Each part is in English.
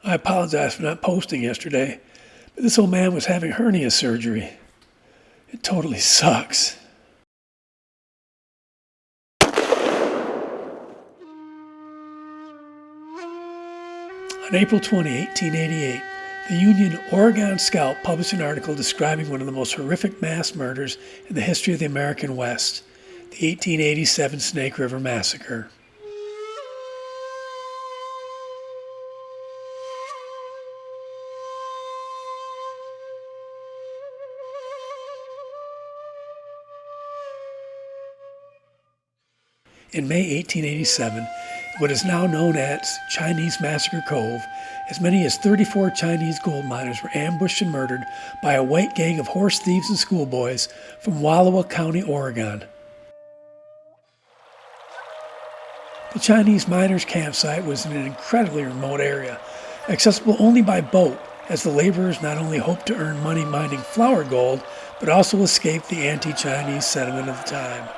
I apologize for not posting yesterday, but this old man was having hernia surgery. It totally sucks. On April 20, 1888, the Union Oregon Scout published an article describing one of the most horrific mass murders in the history of the American West, the 1887 Snake River Massacre. In May 1887, what is now known as Chinese Massacre Cove, as many as 34 Chinese gold miners were ambushed and murdered by a white gang of horse thieves and schoolboys from Wallowa County, Oregon. The Chinese miners' campsite was in an incredibly remote area, accessible only by boat, as the laborers not only hoped to earn money mining flour gold, but also escape the anti-Chinese sentiment of the time.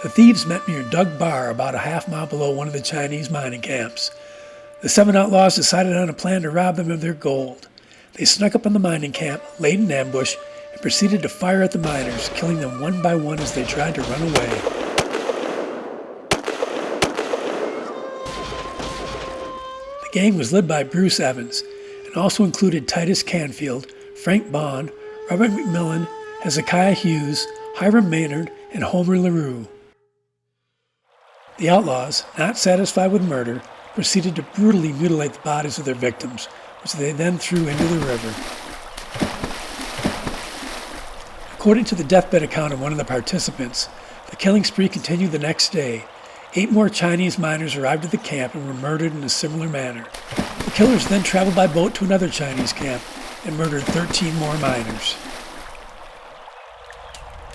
The thieves met near Dug Bar, about a half-mile below one of the Chinese mining camps. The 7 outlaws decided on a plan to rob them of their gold. They snuck up on the mining camp, laid an ambush, and proceeded to fire at the miners, killing them one by one as they tried to run away. The gang was led by Bruce Evans, and also included Titus Canfield, Frank Bond, Robert McMillan, Hezekiah Hughes, Hiram Maynard, and Homer LaRue. The outlaws, not satisfied with murder, proceeded to brutally mutilate the bodies of their victims, which they then threw into the river. According to the deathbed account of one of the participants, the killing spree continued the next day. 8 more Chinese miners arrived at the camp and were murdered in a similar manner. The killers then traveled by boat to another Chinese camp and murdered 13 more miners.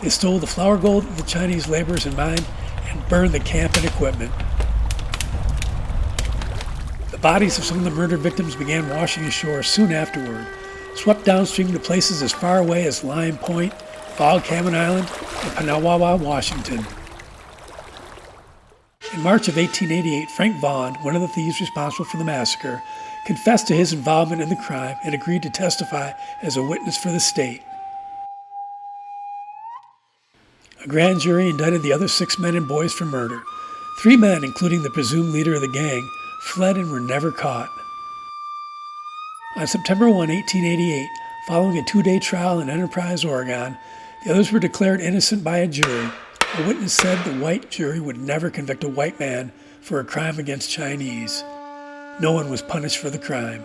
They stole the flour gold that the Chinese laborers had mined and burned the camp and equipment. The bodies of some of the murdered victims began washing ashore soon afterward, swept downstream to places as far away as Lime Point, Log Cabin Island, and Panawawa, Washington. In March of 1888, Frank Vaughn, one of the thieves responsible for the massacre, confessed to his involvement in the crime and agreed to testify as a witness for the state. A grand jury indicted the other 6 men and boys for murder. 3 men, including the presumed leader of the gang, fled and were never caught. On September 1, 1888, following a 2-day trial in Enterprise, Oregon, the others were declared innocent by a jury. A witness said the white jury would never convict a white man for a crime against Chinese. No one was punished for the crime.